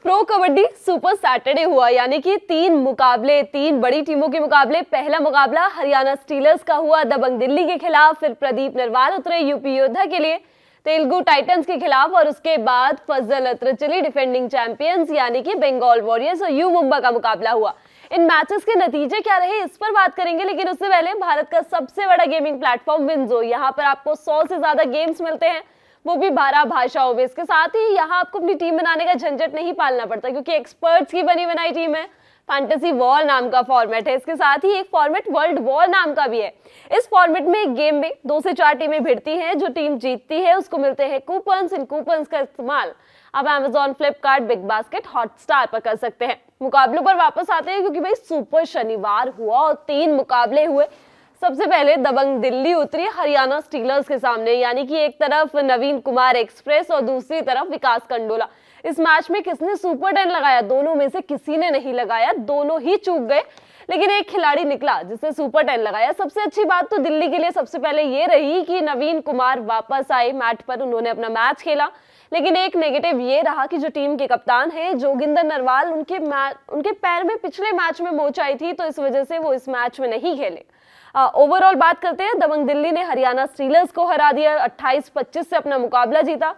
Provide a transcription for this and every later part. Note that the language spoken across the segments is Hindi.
प्रो कबड्डी सुपर सैटरडे हुआ, यानी कि तीन बड़ी टीमों के मुकाबले। पहला मुकाबला हरियाणा स्टीलर्स का हुआ दबंग दिल्ली के खिलाफ, फिर प्रदीप नरवाल उतरे यूपी योद्धा के लिए तेलुगु टाइटंस के खिलाफ, और उसके बाद फजल अत्रचली डिफेंडिंग चैंपियंस यानी कि बंगाल वॉरियर्स और यू मुंबा का मुकाबला हुआ। इन मैचेस के नतीजे क्या रहे इस पर बात करेंगे, लेकिन उससे पहले भारत का सबसे बड़ा गेमिंग प्लेटफॉर्म विंजो, यहाँ पर आपको 100 से ज्यादा गेम्स मिलते हैं, वो भी 12 भाषाओं में। इसके साथ ही यहाँ आपको अपनी टीम बनाने का झंझट नहीं पालना पड़ता, क्योंकि एक्सपर्ट्स की बनी बनाई टीम है। फैंटेसी वॉर नाम का फॉर्मेट है, इसके साथ ही एक फॉर्मेट वर्ल्ड वॉर नाम का भी है। इस फॉर्मेट में एक गेम में 2 से 4 टीमें भिड़ती हैं, जो टीम जीतती है उसको मिलते हैं कूपन्स। इन कूपन्स का इस्तेमाल आप Amazon, Flipkart, big basket, Hotstar पर कर सकते हैं। मुकाबलों पर वापस आते हैं, क्योंकि भाई सुपर शनिवार हुआ और 3 मुकाबले हुए। सबसे पहले दबंग दिल्ली उतरी हरियाणा स्टीलर्स के सामने, यानी कि एक तरफ नवीन कुमार एक्सप्रेस और दूसरी तरफ विकास कंडोला। इस मैच में किसने सुपर 10 लगाया? दोनों में से किसी ने नहीं लगाया, दोनों ही चूक गए, लेकिन एक खिलाड़ी निकला जिसने सुपर 10 लगाया। सबसे अच्छी बात तो दिल्ली के लिए सबसे पहले ये रही कि नवीन कुमार वापस आए मैच पर, उन्होंने अपना मैच खेला। लेकिन एक नेगेटिव ये रहा कि जो टीम के कप्तान हैं जोगिंदर नरवाल, उनके पैर में पिछले मैच में मोच आई थी, तो इस वजह से वो इस मैच में नहीं खेले। ओवरऑल बात करते हैं, दबंग दिल्ली ने हरियाणा स्टीलर्स को हरा दिया, 28-25 से अपना मुकाबला जीता।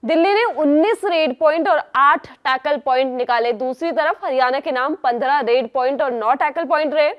दिल्ली ने 19 रेड पॉइंट और 8 टैकल पॉइंट निकाले। दूसरी तरफ हरियाणा के नाम 15 रेड पॉइंट और 9 टैकल पॉइंट रहे।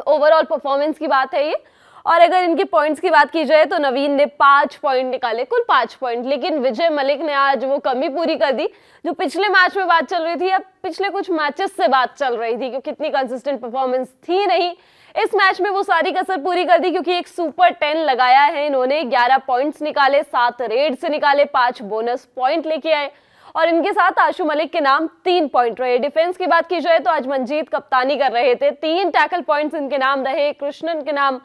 ओवरऑल परफॉर्मेंस की बात है ये। और अगर इनके पॉइंट्स की बात की जाए तो नवीन ने 5 पॉइंट निकाले, कुल 5 पॉइंट, लेकिन विजय मलिक ने आज वो कमी पूरी कर दी जो पिछले मैच में बात चल रही थी, अब पिछले कुछ मैचेस से बात चल रही थी, क्योंकि इतनी कंसिस्टेंट परफॉर्मेंस थी नहीं। इस मैच में वो सारी कसर पूरी कर दी, क्योंकि एक सुपर 10 लगाया है इन्होंने, 11 पॉइंट्स निकाले, 7 रेड से निकाले, 5 बोनस पॉइंट लेके आए, और इनके साथ आशु मलिक के नाम 3 पॉइंट रहे। डिफेंस की बात की जाए तो आज मंजीत कप्तानी कर रहे थे, 3 टैकल पॉइंट्स इनके नाम रहे। कृष्णन के नाम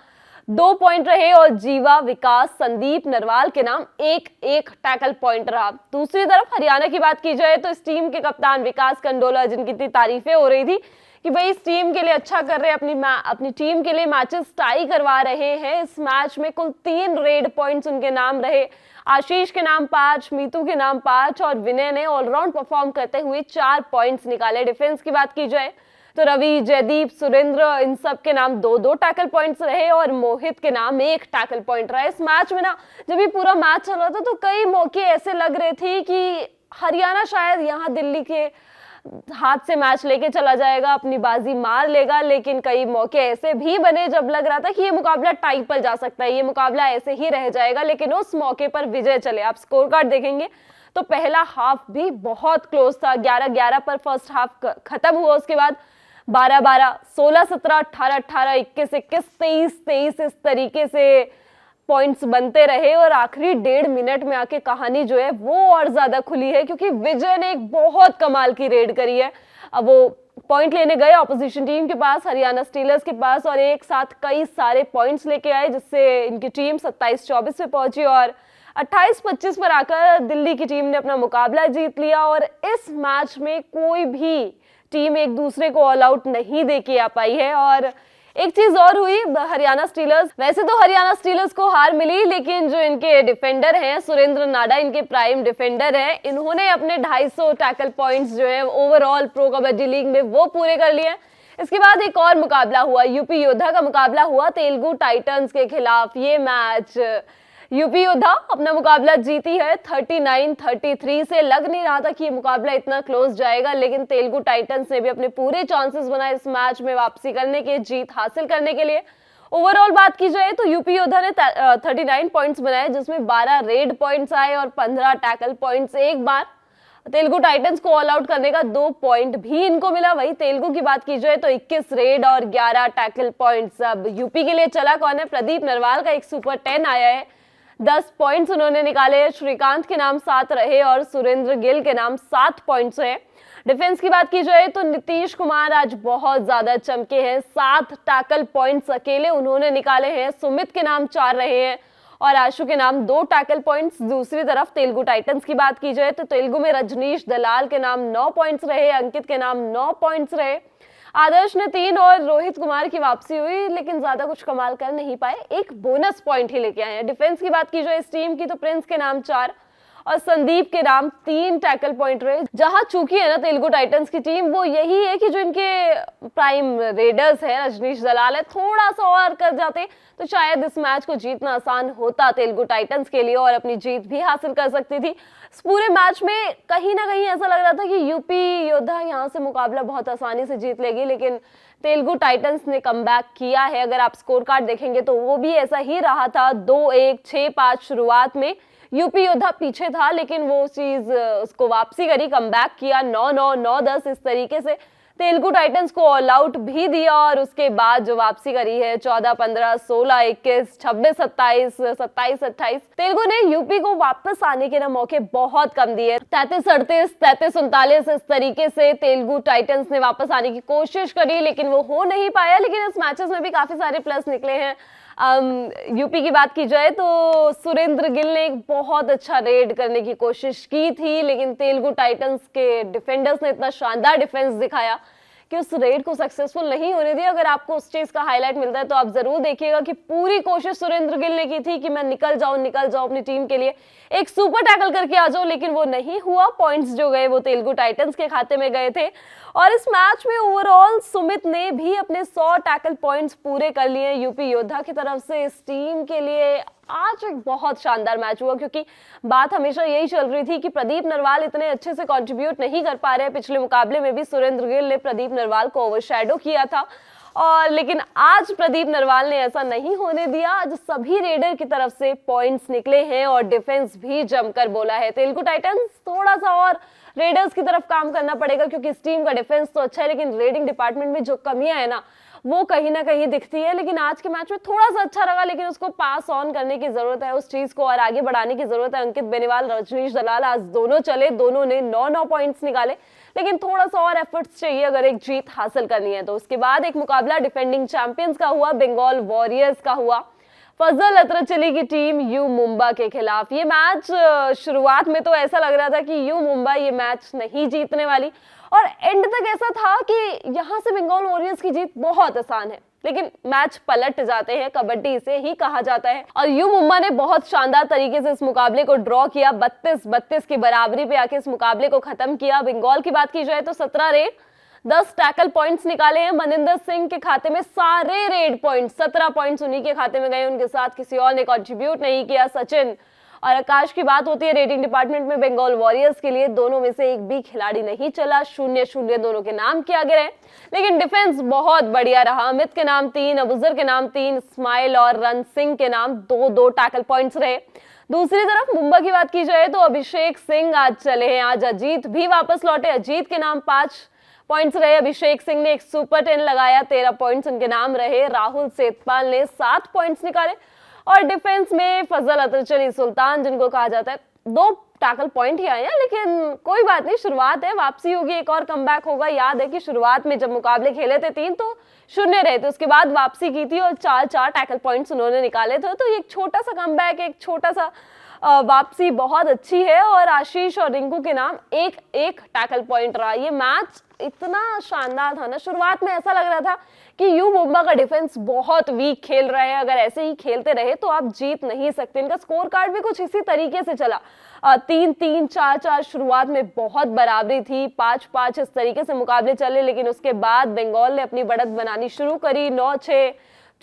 2 पॉइंट रहे, और जीवा, विकास, संदीप, नरवाल के नाम 1-1 टैकल पॉइंट रहा। दूसरी तरफ हरियाणा की बात की जाए तो इस टीम के कप्तान विकास कंडोला, जिनकी इतनी तारीफें हो रही थी कि भाई इस टीम के लिए अच्छा कर रहे हैं, अपनी टीम के लिए मैचेस टाई करवा रहे हैं, इस मैच में कुल 3 रेड पॉइंट्स उनके नाम रहे। आशीष के नाम 5, मीतू के नाम 5, और विनय ने ऑलराउंड परफॉर्म करते हुए 4 पॉइंट्स निकाले। डिफेंस की बात की जाए तो रवि, जयदीप, सुरेंद्र, इन सब के नाम 2-2 टैकल पॉइंट्स रहे, और मोहित के नाम 1 टैकल पॉइंट रहा। इस मैच में ना, जब ये पूरा मैच चल रहा था तो कई मौके ऐसे लग रहे थे कि हरियाणा शायद यहाँ दिल्ली के हाथ से मैच लेके चला जाएगा, अपनी बाजी मार लेगा, लेकिन कई मौके ऐसे भी बने जब लग रहा था कि ये मुकाबला टाई पर जा सकता है, ये मुकाबला ऐसे ही रह जाएगा, लेकिन उस मौके पर विजय चले। आप स्कोर कार्ड देखेंगे तो पहला हाफ भी बहुत क्लोज था, 11-11 पर फर्स्ट हाफ खत्म हुआ, उसके बाद 12-12, 16-17, 18-18, 21-21, 23-23 इस तरीके से पॉइंट्स बनते रहे, और आखिरी 1.5 मिनट में आके कहानी जो है वो और ज्यादा खुली है, क्योंकि विजय ने एक बहुत कमाल की रेड करी है। अब वो पॉइंट लेने गए ऑपोजिशन टीम के पास, हरियाणा स्टीलर्स के पास, और एक साथ कई सारे पॉइंट्स लेके आए, जिससे इनकी टीम 27-24 पे पहुंची, और 28-25 पर आकर दिल्ली की टीम ने अपना मुकाबला जीत लिया। और इस मैच में कोई भी टीम एक दूसरे को ऑल आउट नहीं दे के आ पाई है। और एक चीज और हुई, हरियाणा स्टीलर्स, वैसे तो हरियाणा स्टीलर्स को हार मिली, लेकिन जो इनके डिफेंडर हैं सुरेंद्र नाडा, इनके प्राइम डिफेंडर हैं, इन्होंने अपने 250 टैकल पॉइंट्स जो है ओवरऑल प्रो कबड्डी लीग में वो पूरे कर लिए। इसके बाद एक और मुकाबला हुआ, यूपी योद्धा का मुकाबला हुआ तेलुगु टाइटंस के खिलाफ। ये मैच यूपी योद्धा अपना मुकाबला जीती है 39-33 से। लग नहीं रहा था कि ये मुकाबला इतना क्लोज जाएगा, लेकिन तेलुगु टाइटंस ने भी अपने पूरे चांसेस बनाए इस मैच में वापसी करने के, जीत हासिल करने के लिए। ओवरऑल बात की जाए तो यूपी योद्धा ने 39 पॉइंट्स बनाए, जिसमें 12 रेड पॉइंट्स आए और 15 टैकल पॉइंट्स एक बार। तेलुगु टाइटंस को ऑल आउट करने का 2 पॉइंट भी इनको मिला। वही तेलुगु की बात की जाए तो 21 रेड और 11 टैकल पॉइंट्स। अब यूपी के लिए चला कौन है? प्रदीप नरवाल का एक सुपर 10 आया है, 10 पॉइंट्स उन्होंने निकाले। श्रीकांत के नाम 7 रहे और सुरेंद्र गिल के नाम 7 पॉइंट्स रहे। डिफेंस की बात की जाए तो नीतीश कुमार आज बहुत ज्यादा चमके हैं, 7 टैकल पॉइंट्स अकेले उन्होंने निकाले हैं। सुमित के नाम 4 रहे हैं और आशु के नाम 2 टैकल पॉइंट्स। दूसरी तरफ तेलुगु टाइटंस की बात की जाए तो तेलुगु में रजनीश दलाल के नाम 9 पॉइंट्स रहे, अंकित के नाम 9 पॉइंट्स रहे। आदर्श ने 3 और रोहित कुमार की वापसी हुई, लेकिन ज्यादा कुछ कमाल कर नहीं पाए, एक बोनस पॉइंट ही लेके आए हैं। डिफेंस की बात की जाए इस टीम की तो प्रिंस के नाम 4 और संदीप के नाम 3 टैकल पॉइंट रहे। जहां चूकी है ना तेलुगु टाइटंस की टीम, वो यही है कि जो इनके प्राइम रेडर्स है रजनीश दलाल है, थोड़ा सा और कर जाते तो शायद इस मैच को जीतना आसान होता तेलुगु टाइटंस के लिए और अपनी जीत भी हासिल कर सकती थी। इस पूरे मैच में कहीं ना कहीं ऐसा लग रहा था कि यूपी योद्धा यहाँ से मुकाबला बहुत आसानी से जीत लेगी, लेकिन तेलुगु टाइटंस ने कमबैक किया है। अगर आप स्कोर कार्ड देखेंगे तो वो भी ऐसा ही रहा था, 2-1, 6-5 शुरुआत में यूपी योद्धा पीछे था, लेकिन वो चीज उसको वापसी करी, कमबैक किया, 9-9, 9-10 इस तरीके से तेलुगु टाइटंस को ऑल आउट भी दिया और उसके बाद जो वापसी करी है 14-15, 16-21, 26-27, 27-28, तेलुगु ने यूपी को वापस आने के ना मौके बहुत कम दिए। 33-38, 33-39 इस तरीके से तेलुगु टाइटंस ने वापस आने की कोशिश करी, लेकिन वो हो नहीं पाया। लेकिन इस मैचेस में भी काफी सारे प्लस निकले हैं। यूपी की बात की जाए तो सुरेंद्र गिल ने एक बहुत अच्छा रेड करने की कोशिश की थी, लेकिन तेलुगु टाइटंस के डिफेंडर्स ने इतना शानदार डिफेंस दिखाया कि उस रेड को सक्सेसफुल नहीं होने दिया। अगर आपको उस चीज का हाईलाइट मिलता है तो आप जरूर देखिएगा कि पूरी कोशिश सुरेंद्र गिल ने की थी कि मैं निकल जाऊं अपनी टीम के लिए, एक सुपर टैकल करके आ जाऊं, लेकिन वो नहीं हुआ। पॉइंट्स जो गए वो तेलुगु टाइटंस के खाते में गए थे और इस मैच में ओवरऑल सुमित ने भी अपने 100 टैकल पॉइंट्स पूरे कर लिए यूपी योद्धा की तरफ से। इस टीम के लिए आज एक बहुत शानदार मैच हुआ, क्योंकि बात हमेशा यही चल रही थी कि प्रदीप नरवाल इतने अच्छे से कंट्रीब्यूट नहीं कर पा रहे। पिछले मुकाबले में भी सुरेंद्र गिल ने प्रदीप नरवाल को ओवरशैडो किया था और लेकिन आज प्रदीप नरवाल ने ऐसा नहीं होने दिया। आज सभी रेडर की तरफ से पॉइंट्स निकले हैं और डिफेंस भी जमकर बोला है। तेलुगु टाइटंस थोड़ा सा और रेडर्स की तरफ काम करना पड़ेगा, क्योंकि इस टीम का डिफेंस तो अच्छा है, लेकिन रेडिंग डिपार्टमेंट में जो कमियां है ना वो कहीं ना कहीं दिखती है। लेकिन आज के मैच में थोड़ा सा अच्छा लगा, लेकिन उसको पास ऑन करने की जरूरत है, उस चीज को और आगे बढ़ाने की जरूरत है। अंकित बेनीवाल, रजनीश दलाल आज दोनों चले, दोनों ने 9-9 पॉइंट्स निकाले, लेकिन थोड़ा सा और एफर्ट्स चाहिए अगर एक जीत हासिल करनी है तो। उसके बाद एक मुकाबला डिफेंडिंग चैंपियंस का हुआ, बंगाल वॉरियर्स का हुआ, फजल अतरचली की टीम यू मुंबा के खिलाफ। ये मैच शुरुआत में तो ऐसा लग रहा था कि यू मुंबा ये मैच नहीं जीतने वाली और एंड तक ऐसा था कि यहां से बंगाल वॉरियर्स की जीत बहुत आसान है, लेकिन मैच पलट जाते हैं, कबड्डी इसे ही कहा जाता है। और यू मुंबा ने बहुत शानदार तरीके से इस मुकाबले को ड्रॉ किया, 32-32 की बराबरी पे आके इस मुकाबले को खत्म किया। बंगाल की बात की जाए तो 17 रेड, 10 टैकल पॉइंट्स निकाले हैं मनिंदर सिंह के खाते में, सारे रेड पॉइंट्स 17 पॉइंट्स उन्हीं के खाते में गए, उनके साथ किसी और ने कंट्रीब्यूट नहीं किया। सचिन और आकाश की बात होती है रेटिंग डिपार्टमेंट में बंगाल वॉरियर्स के लिए, दोनों में से एक भी खिलाड़ी नहीं चला, 0-0 दोनों के नाम के आगे रहे। लेकिन डिफेंस बहुत बढ़िया रहा, अमित के नाम 3, अबुजर के नाम 3, इस्माइल और रन सिंह के नाम 2-2 टैकल पॉइंट्स रहे। दूसरी तरफ मुंबई की बात की जाए तो अभिषेक सिंह आज चले हैं, आज अजीत भी वापस लौटे, अजीत के नाम 5 पॉइंट्स रहे। अभिषेक सिंह ने एक सुपर 10 लगाया, 13 पॉइंट्स उनके नाम रहे। राहुल सेतपाल ने 7 पॉइंट्स निकाले और डिफेंस में फजल अतरचली सुल्तान जिनको कहा जाता है 2 टैकल पॉइंट ही आए हैं, लेकिन कोई बात नहीं, शुरुआत है, वापसी होगी, एक और कमबैक होगा। याद है कि शुरुआत में जब मुकाबले खेले थे 3 तो 0 रहे थे, उसके बाद वापसी की थी और 4-4 टैकल पॉइंट्स उन्होंने निकाले थे। तो एक छोटा सा कमबैक, एक छोटा सा वापसी बहुत अच्छी है और आशीष और रिंकू के नाम 1-1 टैकल पॉइंट रहा। ये मैच इतना शानदार था ना, शुरुआत में ऐसा लग रहा था कि यू मुंबा का डिफेंस बहुत वीक खेल रहा है, अगर ऐसे ही खेलते रहे तो आप जीत नहीं सकते। इनका स्कोर कार्ड भी कुछ इसी तरीके से चला, 3-3, 4-4, शुरुआत में बहुत बराबरी थी, 5-5 इस तरीके से मुकाबले चले, लेकिन उसके बाद बंगाल ने अपनी बढ़त बनानी शुरू करी, 9-6,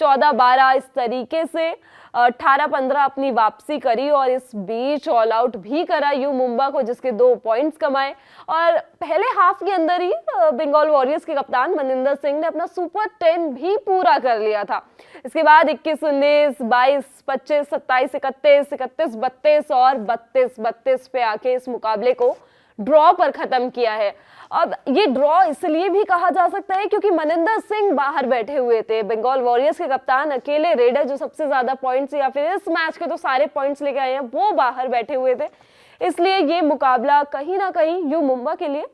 14-12 इस तरीके से 18-15 अपनी वापसी करी और इस बीच ऑल आउट भी करा यू मुंबा को, जिसके 2 पॉइंट्स कमाए। और पहले हाफ के अंदर ही बंगाल वॉरियर्स के कप्तान मनिंदर सिंह ने अपना सुपर 10 भी पूरा कर लिया था। इसके बाद 21-19, 22-25, 27-31, 31-32 और 32-32 पे आके इस मुकाबले को ड्रॉ पर खत्म किया है। अब ये ड्रॉ इसलिए भी कहा जा सकता है क्योंकि मनिंदर सिंह बाहर बैठे हुए थे, बंगाल वॉरियर्स के कप्तान, अकेले रेडर जो सबसे ज्यादा पॉइंट्स या फिर इस मैच के तो सारे पॉइंट्स लेके आए हैं, वो बाहर बैठे हुए थे, इसलिए ये मुकाबला कहीं ना कहीं यू मुंबा के लिए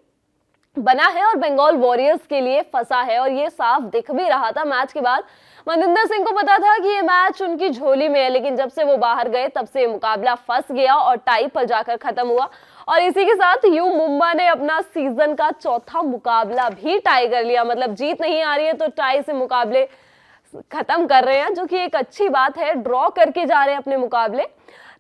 बना है और बंगाल वॉरियर्स के लिए फंसा है, और ये साफ दिख भी रहा था मैच के बाद। मनिंदर सिंह को पता था कि ये मैच उनकी झोली में है, लेकिन जब से वो बाहर गए तब से मुकाबला फंस गया और टाई पर जाकर खत्म हुआ। और इसी के साथ यू मुंबा ने अपना सीजन का चौथा मुकाबला भी टाई कर लिया। मतलब जीत नहीं आ रही है तो टाई से मुकाबले खत्म कर रहे हैं, जो कि एक अच्छी बात है। ड्रॉ करके जा रहे हैं अपने मुकाबले।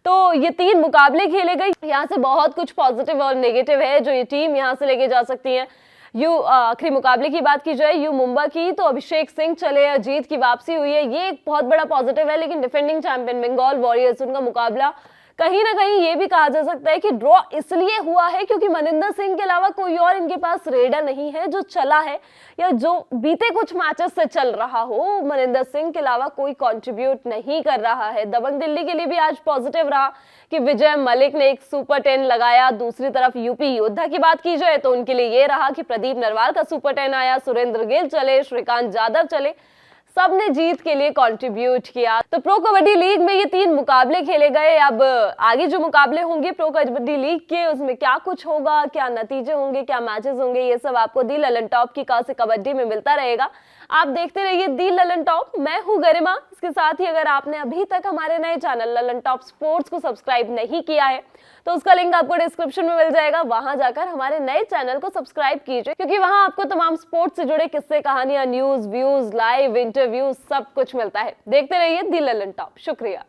तो ये 3 मुकाबले खेले गए, यहाँ से बहुत कुछ पॉजिटिव और नेगेटिव है जो ये टीम यहाँ से लेके जा सकती है। आखिरी मुकाबले की बात की जाए यू मुंबा की, तो अभिषेक सिंह चले, जीत की वापसी हुई है, ये एक बहुत बड़ा पॉजिटिव है। लेकिन डिफेंडिंग चैंपियन बंगाल वॉरियर्स, उनका मुकाबला कहीं ना कहीं ये भी कहा जा सकता है कि ड्रॉ इसलिए हुआ है क्योंकि मनिंदर सिंह के अलावा कोई और इनके पास रेडर नहीं है जो चला है या जो बीते कुछ मैचेस से चल रहा हो। मनिंदर सिंह के अलावा कोई कंट्रीब्यूट नहीं कर रहा है। दबंग दिल्ली के लिए भी आज पॉजिटिव रहा कि विजय मलिक ने एक सुपर 10 लगाया। दूसरी तरफ यूपी योद्धा की बात की जाए तो उनके लिए ये रहा कि प्रदीप नरवाल का सुपर 10 आया, सुरेंद्र गिल चले, श्रीकांत यादव चले, सबने जीत के लिए कंट्रीब्यूट किया। तो प्रो कबड्डी लीग में ये 3 मुकाबले खेले गए। अब आगे जो मुकाबले होंगे प्रो कबड्डी लीग के, उसमें क्या कुछ होगा, क्या नतीजे होंगे, क्या मैचेस होंगे, ये सब आपको दी ललन टॉप की से कबड्डी में मिलता रहेगा। आप देखते रहिए दी ललन टॉप। मैं हूं गरिमा। इसके साथ ही अगर आपने अभी तक हमारे नए चैनल ललन टॉप स्पोर्ट्स को सब्सक्राइब नहीं किया है तो उसका लिंक आपको डिस्क्रिप्शन में मिल जाएगा, वहां जाकर हमारे नए चैनल को सब्सक्राइब कीजिए, क्योंकि वहां आपको तमाम स्पोर्ट्स से जुड़े किस्से, कहानियां, न्यूज, व्यूज, लाइव इंटरव्यूज सब कुछ मिलता है। देखते रहिए दी ललन टॉप। शुक्रिया।